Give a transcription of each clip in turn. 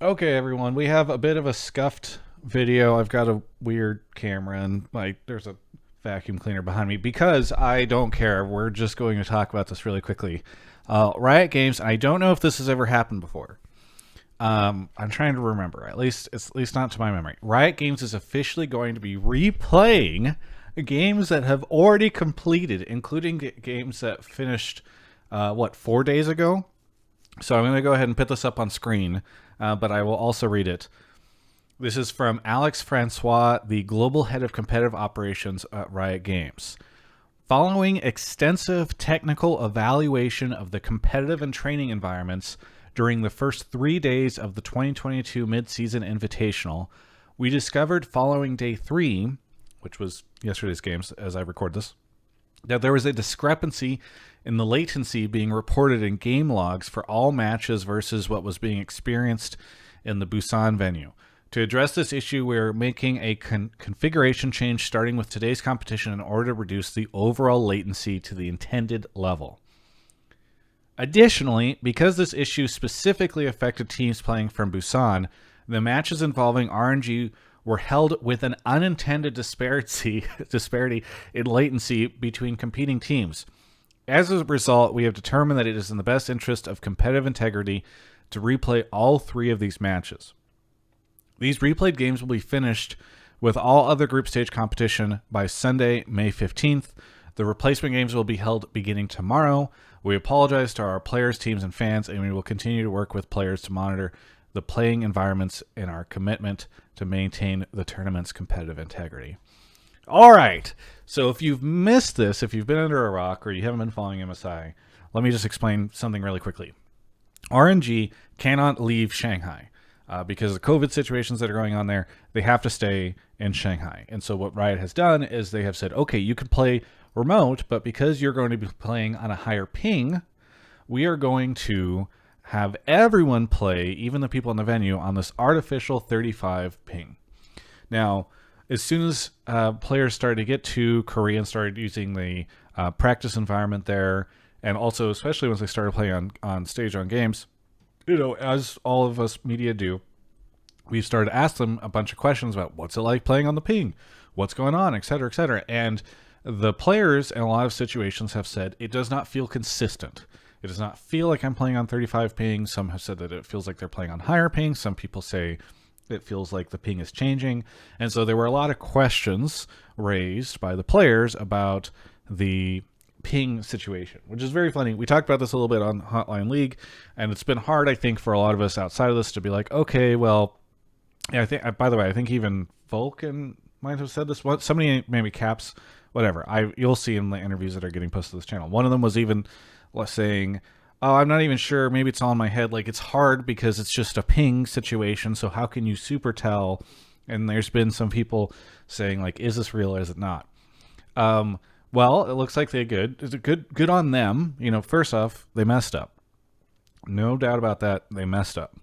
Okay, everyone, we have a bit of a scuffed video. I've got a weird camera and there's a vacuum cleaner behind me because I don't care. We're just going to talk about this really quickly. Riot Games. I don't know if this has ever happened before. I'm trying to remember. At least not to my memory. Riot Games is officially going to be replaying games that have already completed, including games that finished 4 days ago. So I'm going to go ahead and put this up on screen, but I will also read it. This is from Alex Francois, the global head of competitive operations at Riot Games. Following extensive technical evaluation of the competitive and training environments during the first 3 days of the 2022 Mid-Season Invitational, we discovered following day 3, which was yesterday's games as I record this, that there was a discrepancy in the latency being reported in game logs for all matches versus what was being experienced in the Busan venue. To address this issue, we're making a configuration change starting with today's competition in order to reduce the overall latency to the intended level. Additionally, because this issue specifically affected teams playing from Busan, the matches involving RNG were held with an unintended disparity in latency between competing teams. As a result, we have determined that it is in the best interest of competitive integrity to replay all 3 of these matches. These replayed games will be finished with all other group stage competition by Sunday, May 15th. The replacement games will be held beginning tomorrow. We apologize to our players, teams, and fans, and we will continue to work with players to monitor the playing environments and our commitment to maintain the tournament's competitive integrity. All right. So if you've missed this, if you've been under a rock or you haven't been following MSI, let me just explain something really quickly. RNG cannot leave Shanghai because of the COVID situations that are going on there. They have to stay in Shanghai. And so what Riot has done is they have said, okay, you can play remote, but because you're going to be playing on a higher ping, we are going to have everyone play, even the people in the venue, on this artificial 35 ping. Now, as soon as players started to get to Korea and started using the practice environment there, and also especially once they started playing on stage on games, as all of us media do, we started to ask them a bunch of questions about what's it like playing on the ping, what's going on, et cetera, et cetera. And the players in a lot of situations have said it does not feel consistent. It does not feel like I'm playing on 35 ping. Some have said that it feels like they're playing on higher ping. Some people say it feels like the ping is changing. And so there were a lot of questions raised by the players about the ping situation, which is very funny. We talked about this a little bit on Hotline League, and it's been hard, I think, for a lot of us outside of this to be like, okay, well, yeah, I think, by the way, I think even Vulcan might have said this. Somebody, maybe Caps, whatever. You'll see in the interviews that are getting posted to this channel. One of them was even saying, oh, I'm not even sure, maybe it's all in my head, like it's hard because it's just a ping situation, so how can you super tell? And there's been some people saying, like, is this real or is it not? Well, it looks like it's good on them. First off, they messed up. No doubt about that, they messed up.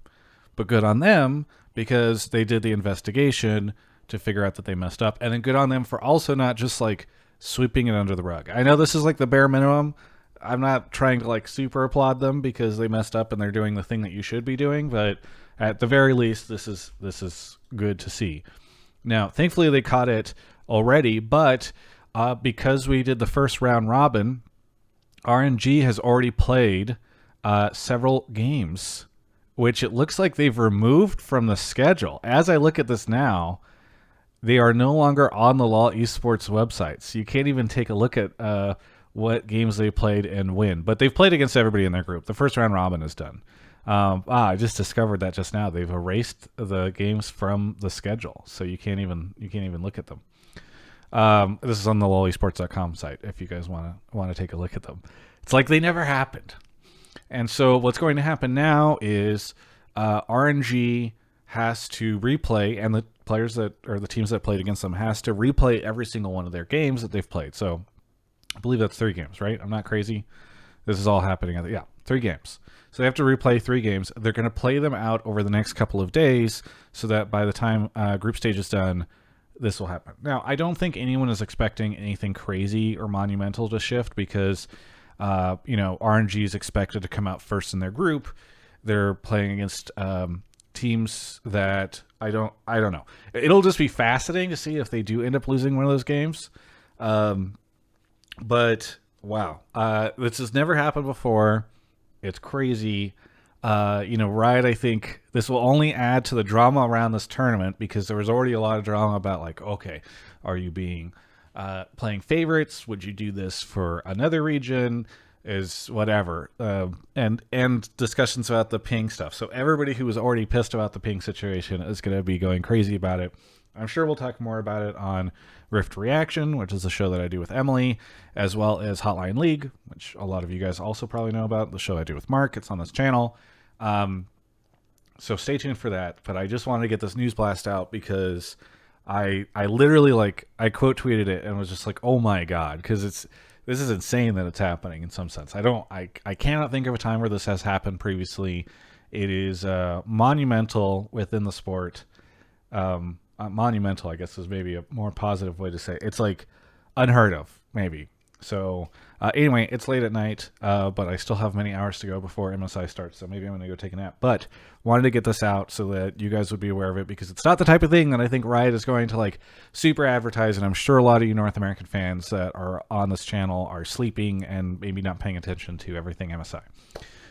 But good on them because they did the investigation to figure out that they messed up. And then good on them for also not just like sweeping it under the rug. I know this is like the bare minimum. I'm not trying to like super applaud them because they messed up and they're doing the thing that you should be doing, but at the very least, this is good to see. Now, thankfully, they caught it already, but because we did the first round robin, RNG has already played several games, which it looks like they've removed from the schedule. As I look at this now, they are no longer on the LoL Esports website, so you can't even take a look at what games they played and win. But they've played against everybody in their group. The first round robin is done. I just discovered that just now. They've erased the games from the schedule, so you can't even look at them. This is on the lolesports.com site if you guys want to take a look at them. It's like they never happened. And so what's going to happen now is RNG has to replay, and the players the teams that played against them has to replay every single one of their games that they've played. So I believe that's 3 games, right? I'm not crazy. This is all happening. 3 games. So they have to replay 3 games. They're going to play them out over the next couple of days so that by the time group stage is done, this will happen. Now, I don't think anyone is expecting anything crazy or monumental to shift because, RNG is expected to come out first in their group. They're playing against teams that I don't know. It'll just be fascinating to see if they do end up losing one of those games. But wow, this has never happened before. It's crazy. Riot, I think this will only add to the drama around this tournament, because there was already a lot of drama about, like, okay, are you playing favorites? Would you do this for another region? Is whatever, and discussions about the ping stuff. So everybody who was already pissed about the ping situation is going to be going crazy about it. I'm sure we'll talk more about it on Rift Reaction, which is a show that I do with Emily, as well as Hotline League, which a lot of you guys also probably know about, the show I do with Mark. It's on this channel. So stay tuned for that. But I just wanted to get this news blast out because I literally, like, I quote tweeted it and was just like, oh my God, because this is insane that it's happening in some sense. I cannot think of a time where this has happened previously. It is monumental within the sport. Monumental, I guess, is maybe a more positive way to say it. It's like unheard of, maybe. So anyway, it's late at night, but I still have many hours to go before MSI starts, so maybe I'm going to go take a nap. But wanted to get this out so that you guys would be aware of it, because it's not the type of thing that I think Riot is going to, like, super advertise, and I'm sure a lot of you North American fans that are on this channel are sleeping and maybe not paying attention to everything MSI.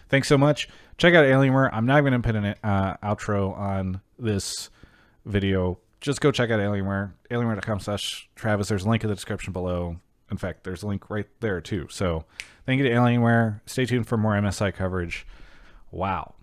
Thanks so much. Check out Alienware. I'm not going to put an outro on this video. Just go check out Alienware, alienware.com/Travis. There's a link in the description below. In fact, there's a link right there too. So thank you to Alienware. Stay tuned for more MSI coverage. Wow.